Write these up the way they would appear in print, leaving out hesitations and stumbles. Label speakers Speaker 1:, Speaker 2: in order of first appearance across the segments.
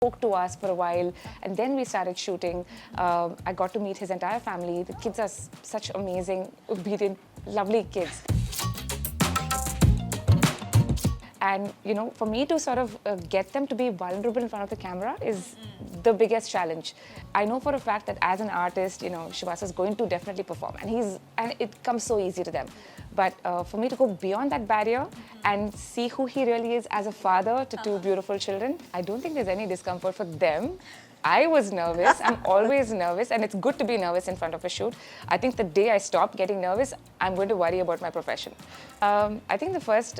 Speaker 1: spoke to us for a while, and then we started shooting. I got to meet his entire family. The kids are such amazing, obedient, lovely kids. And for me to sort of get them to be vulnerable in front of the camera is the biggest challenge. I know for a fact that as an artist, Shivasa is going to definitely perform, and it comes so easy to them. But for me to go beyond that barrier and see who he really is as a father to two beautiful children, I don't think there's any discomfort for them. I was nervous. I'm always nervous, and it's good to be nervous in front of a shoot. I think the day I stop getting nervous, I'm going to worry about my profession. I think the first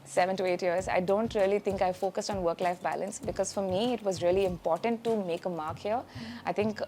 Speaker 1: 7 to 8 years, I don't really think I focused on work-life balance, because for me, it was really important to make a mark here. I think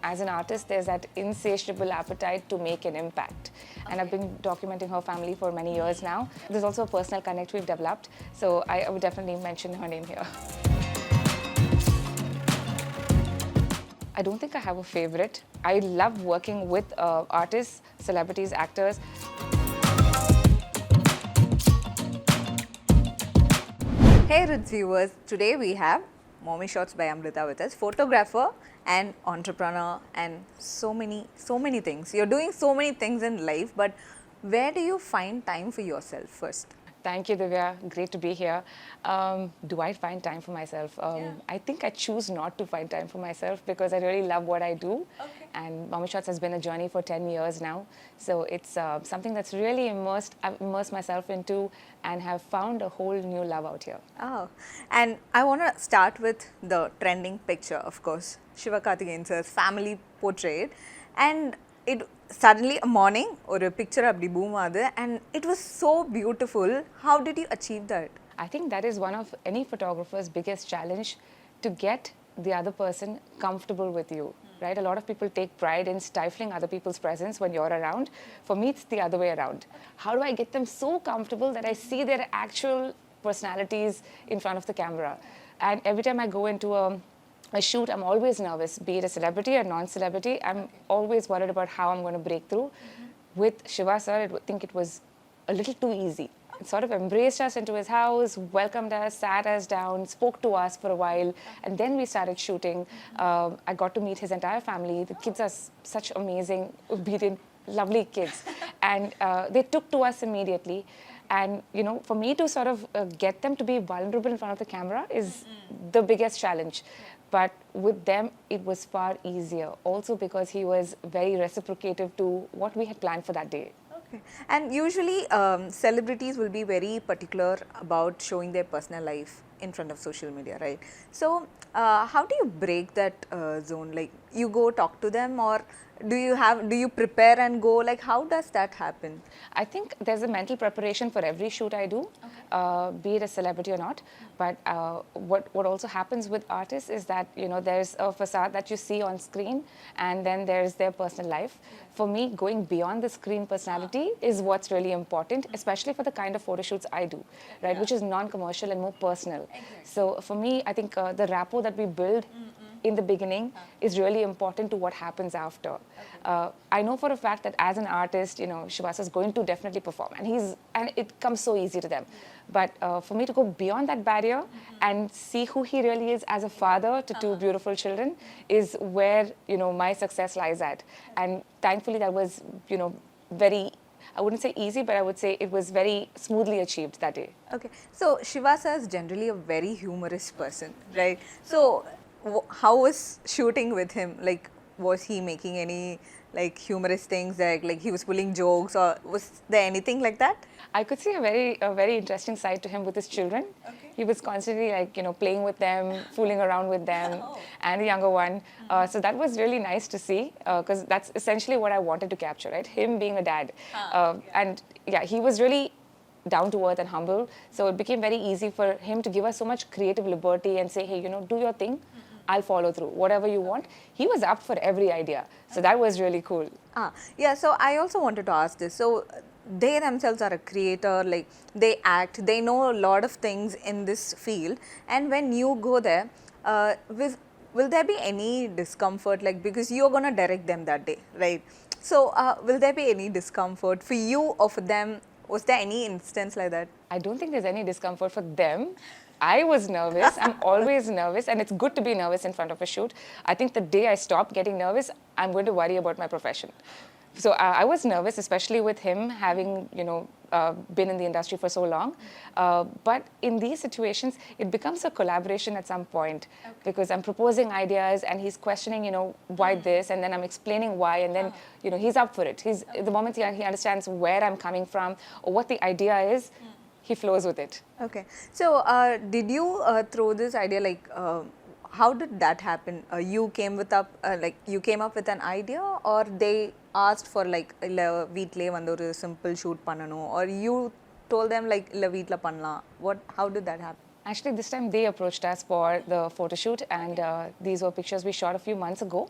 Speaker 1: as an artist, there's that insatiable appetite to make an impact. And I've been documenting her family for many years now. There's also a personal connect we've developed, so I would definitely mention her name here. I don't think I have a favorite. I love working with artists, celebrities, actors.
Speaker 2: Hey Rich viewers, today we have Mommy Shots by Amrita with us, photographer and entrepreneur and so many things. You're doing so many things in life, but where do you find time for yourself first?
Speaker 1: Thank you, Divya. Great to be here. Do I find time for myself? I think I choose not to find time for myself because I really love what I do.
Speaker 2: Okay.
Speaker 1: And Mommy Shots has been a journey for 10 years now. So it's something that's really I've immersed myself into and have found a whole new love out here.
Speaker 2: Oh, and I want to start with the trending picture, of course, Shiva Karthikeyan sir's family portrait. And it suddenly a morning or a picture abdi boom aadu, and it was so beautiful. How did you achieve that?
Speaker 1: I think that is one of any photographer's biggest challenge, to get the other person comfortable with you, right? A lot of people take pride in stifling other people's presence when you're around. For me, it's the other way around. How do I get them so comfortable that I see their actual personalities in front of the camera? And every time I go into a shoot, I'm always nervous, be it a celebrity or non-celebrity. I'm always worried about how I'm going to break through. With Shiva sir, I think it was a little too easy. It sort of embraced us into his house, welcomed us, sat us down, spoke to us for a while, and then we started shooting. I got to meet his entire family. The kids are such amazing, obedient, lovely kids. And they took to us immediately. And, for me to sort of get them to be vulnerable in front of the camera is the biggest challenge. But with them, it was far easier. Also because he was very reciprocative to what we had planned for that day.
Speaker 2: Okay. And usually celebrities will be very particular about showing their personal life in front of social media, right? So how do you break that zone? Like, you go talk to them, or do you prepare and go? Like, how does that happen?
Speaker 1: I think there's a mental preparation for every shoot I do, be it a celebrity or not. But what also happens with artists is that, there's a facade that you see on screen, and then there's their personal life. For me, going beyond the screen personality is what's really important, especially for the kind of photo shoots I do, right? Which is non-commercial and more personal. So for me, I think the rapport that we build in the beginning is really important to what happens after. I know for a fact that as an artist, Shivasa is going to definitely perform, and it comes so easy to them. But for me to go beyond that barrier and see who he really is as a father to two beautiful children is where, my success lies at. And thankfully that was, very, I wouldn't say easy, but I would say it was very smoothly achieved that day.
Speaker 2: Okay, so Shivasa is generally a very humorous person, right? So how was shooting with him? Like, was he making any humorous things, like he was pulling jokes, or was there anything like that?
Speaker 1: I could see a very interesting side to him with his children. Okay. He was constantly playing with them, fooling around with them, and the younger one. So that was really nice to see, because that's essentially what I wanted to capture, right? Him being a dad. And yeah, he was really down to earth and humble. So it became very easy for him to give us so much creative liberty and say, hey, do your thing. I'll follow through. Whatever you want. He was up for every idea. So that was really cool.
Speaker 2: Yeah, so I also wanted to ask this. So they themselves are a creator, like they act, they know a lot of things in this field. And when you go there, will there be any discomfort, like, because you're going to direct them that day, right? So will there be any discomfort for you or for them Was there any instance like that?
Speaker 1: I don't think there's any discomfort for them. I was nervous. I'm always nervous, and it's good to be nervous in front of a shoot. I think the day I stop getting nervous, I'm going to worry about my profession. So I was nervous, especially with him having, been in the industry for so long. But in these situations, it becomes a collaboration at some point because I'm proposing ideas and he's questioning, why this, and then I'm explaining why, and then, he's up for it. The moment he understands where I'm coming from or what the idea is, he flows with it.
Speaker 2: Okay. So, did you throw this idea like? How did that happen? You came you came up with an idea, or they asked for like வீட்லயே வந்து ஒரு simple shoot பண்ணனும், or you told them like இல்ல வீட்ல பண்ணலாம். How did that happen?
Speaker 1: Actually, this time they approached us for the photo shoot, and these were pictures we shot a few months ago.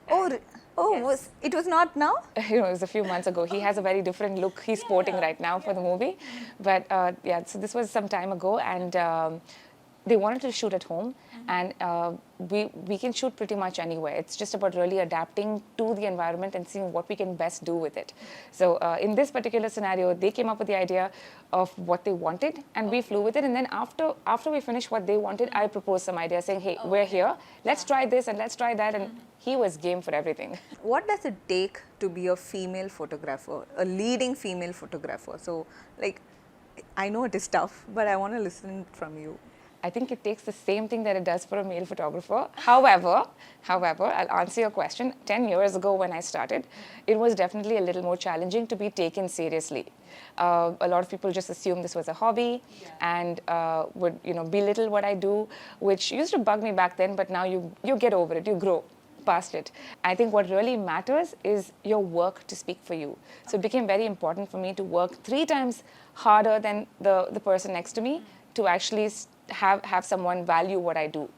Speaker 2: Yes. It was not now?
Speaker 1: It was a few months ago. He has a very different look he's sporting right now for the movie. But so this was some time ago, and they wanted to shoot at home, and we can shoot pretty much anywhere. It's just about really adapting to the environment and seeing what we can best do with it. So in this particular scenario, they came up with the idea of what they wanted, and we flew with it. And then after we finished what they wanted, I proposed some ideas saying, hey, we're here, let's try this and let's try that. And he was game for everything.
Speaker 2: What does it take to be a female photographer, a leading female photographer? So like, I know it is tough, but I want to listen from you.
Speaker 1: I think it takes the same thing that it does for a male photographer. However, I'll answer your question. 10 years ago when I started, it was definitely a little more challenging to be taken seriously. A lot of people just assume this was a hobby and would belittle what I do, which used to bug me back then, but now you get over it, you grow past it. I think what really matters is your work to speak for you. So it became very important for me to work 3 times harder than the person next to me to actually have someone value what I do.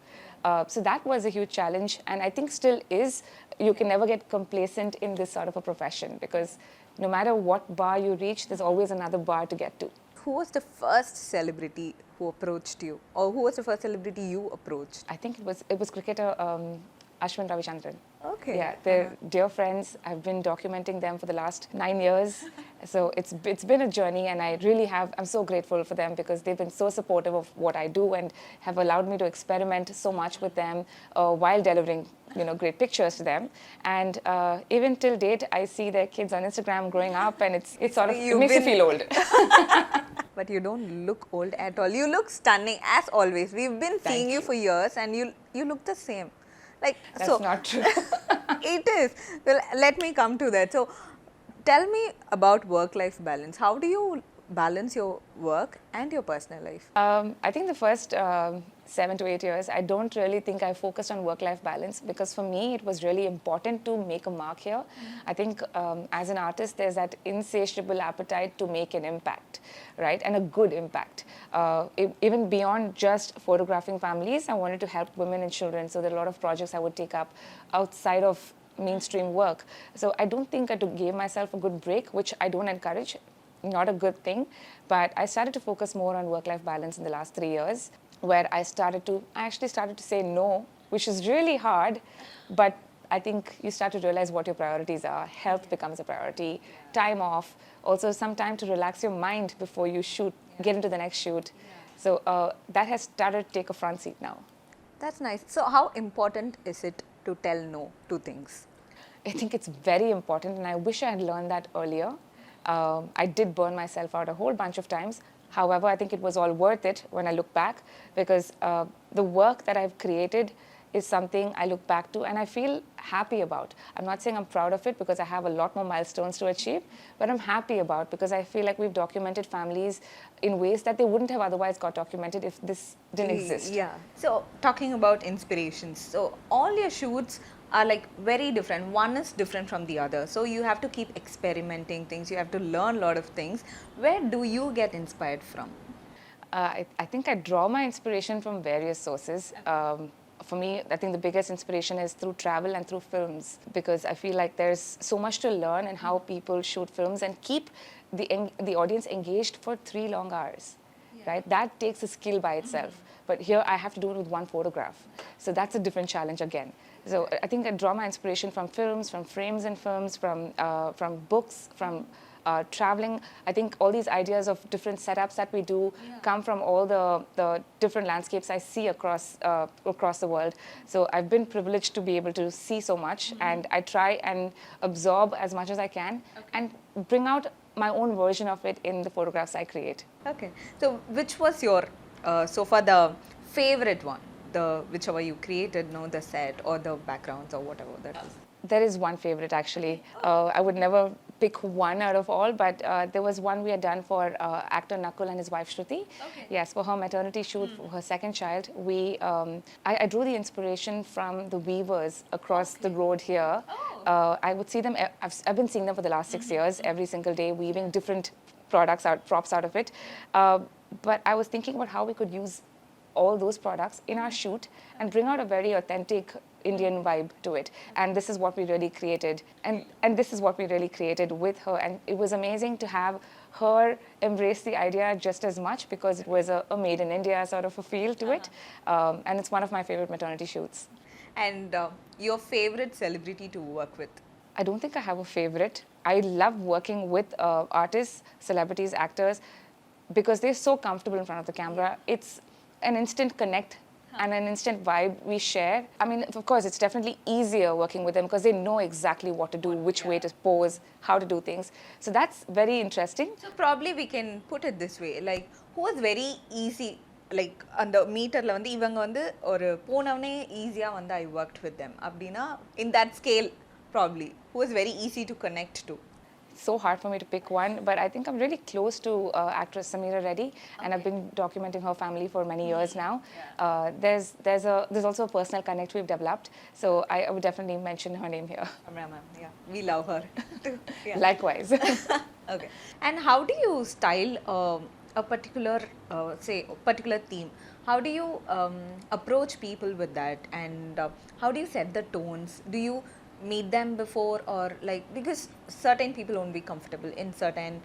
Speaker 1: So that was a huge challenge, and I think still is. You can never get complacent in this sort of a profession because no matter what bar you reach, there's always another bar to get to.
Speaker 2: Who was the first celebrity who approached you, or who was the first celebrity you approached?
Speaker 1: I think it was cricketer Ashwin Ravichandran.
Speaker 2: Okay.
Speaker 1: Yeah, they're dear friends. I've been documenting them for the last 9 years. So it's been a journey, and I'm so grateful for them because they've been so supportive of what I do and have allowed me to experiment so much with them while delivering great pictures to them. And even till date, I see their kids on Instagram growing up, and it sort of it makes you feel old.
Speaker 2: But you don't look old at all. You look stunning as always. We've been seeing you for years, and you look the same. Like,
Speaker 1: that's not true.
Speaker 2: It is. Well, let me come to that. So tell me about work-life balance. How do you balance your work and your personal life?
Speaker 1: I think the first 7 to 8 years, I don't really think I focused on work-life balance because for me, it was really important to make a mark here. I think as an artist, there's that insatiable appetite to make an impact, right? And a good impact. Even beyond just photographing families, I wanted to help women and children. So there are a lot of projects I would take up outside of mainstream work. So I don't think I gave myself a good break, which I don't encourage. Not a good thing. But I started to focus more on work-life balance in the last 3 years, where I actually started to say no, which is really hard, but I think you start to realize what your priorities are. Health becomes a priority, time off, also some time to relax your mind before you shoot, get into the next shoot. So that has started to take a front seat now.
Speaker 2: That's nice. So how important is it to tell no to things?
Speaker 1: I think it's very important, and I wish I had learned that earlier. I did burn myself out a whole bunch of times. However, I think it was all worth it when I look back because the work that I've created is something I look back to and I feel happy about. I'm not saying I'm proud of it because I have a lot more milestones to achieve, but I'm happy about because I feel like we've documented families in ways that they wouldn't have otherwise got documented if this didn't exist.
Speaker 2: Yeah. So talking about inspirations, so all your shoots are like very different. One is different from the other. So you have to keep experimenting things. You have to learn a lot of things. Where do you get inspired from?
Speaker 1: I think I draw my inspiration from various sources. For me, I think the biggest inspiration is through travel and through films because I feel like there's so much to learn in how people shoot films and keep the audience engaged for 3 long hours. Right? That takes a skill by itself. But here I have to do it with one photograph. So that's a different challenge again. So I think I draw my inspiration from films, from frames in films, from books, from traveling. I think all these ideas of different setups that we do come from all the different landscapes I see across the world. So I've been privileged to be able to see so much, and I try and absorb as much as I can and bring out my own version of it in the photographs I create.
Speaker 2: Okay. So which was your so far the favorite one? The whichever you created, no, the set or the backgrounds or whatever that is.
Speaker 1: There is one favorite actually. I would never pick one out of all, but there was one we had done for actor Nakul and his wife Shruti.
Speaker 2: Okay.
Speaker 1: Yes, for her maternity shoot for her second child. I drew the inspiration from the weavers across the road here. I would see them. I've been seeing them for the last 6 years, every single day, weaving different props out of it. But I was thinking about how we could use all those products in our shoot and bring out a very authentic Indian vibe to it. And this is what we really created. And this is what we really created with her. And it was amazing to have her embrace the idea just as much, because it was a made in India sort of a feel to it. And it's one of my favorite maternity shoots.
Speaker 2: And your favorite celebrity to work with?
Speaker 1: I don't think I have a favorite. I love working with artists, celebrities, actors, because they're so comfortable in front of the camera. It's an instant connect and an instant vibe we share. I mean, of course, it's definitely easier working with them because they know exactly what to do, which way to pose, how to do things. So that's very interesting.
Speaker 2: So probably we can put it this way, like who was very easy, like அந்த மீட்டர்ல வந்து இவங்க வந்து ஒரு போனவனே ஈஸியா வந்து I worked with them அப்படினா in that scale probably who was very easy to connect to?
Speaker 1: So hard for me to pick one, but I think I'm really close to actress Sameera Reddy, and I've been documenting her family for many years now. There's also a personal connect we've developed, so I would definitely mention her name here.
Speaker 2: Ma'am, yeah, we love her too. Yeah.
Speaker 1: Likewise.
Speaker 2: Okay. And how do you style a particular particular theme? How do you approach people with that, and how do you set the tones? Do you meet them before, or like, because certain people won't be comfortable in certain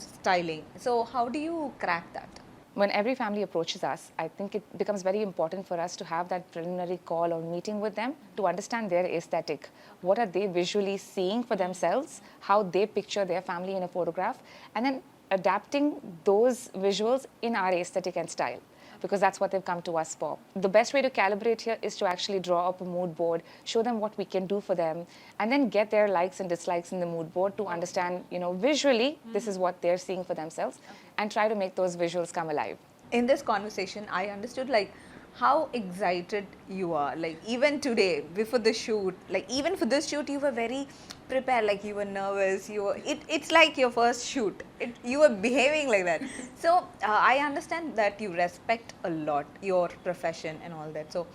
Speaker 2: styling, so how do you crack that?
Speaker 1: When every family approaches us, I think it becomes very important for us to have that preliminary call or meeting with them to understand their aesthetic. What are they visually seeing for themselves, how they picture their family in a photograph, and then adapting those visuals in our aesthetic and style, because that's what they've come to us for. The best way to calibrate here is to actually draw up a mood board, show them what we can do for them, and then get their likes and dislikes in the mood board to understand, visually, this is what they're seeing for themselves, and try to make those visuals come alive.
Speaker 2: In this conversation, I understood like how excited you are. Like even today, before the shoot, like even for this shoot, you were very prepared. Like you were nervous. It's like your first shoot. You were behaving like that. So I understand that you respect a lot your profession and all that. So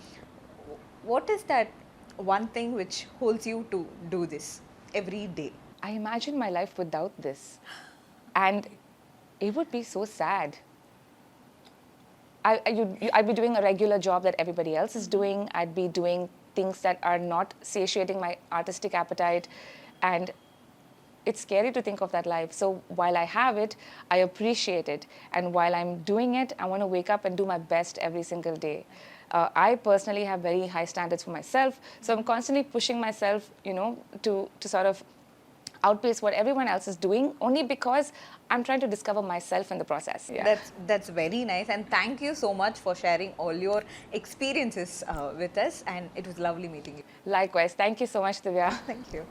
Speaker 2: what is that one thing which holds you to do this every day?
Speaker 1: I imagine my life without this, and it would be so sad. I'd be doing a regular job that everybody else is doing. I'd be doing things that are not satiating my artistic appetite, and it's scary to think of that life. So while I have it, I appreciate it, and while I'm doing it, I want to wake up and do my best every single day. I personally have very high standards for myself, so I'm constantly pushing myself, to sort of outpace what everyone else is doing, only because I'm trying to discover myself in the process. Yeah.
Speaker 2: That's very nice, and thank you so much for sharing all your experiences with us, and it was lovely meeting you.
Speaker 1: Likewise. Thank you so much, Divya.
Speaker 2: Thank you.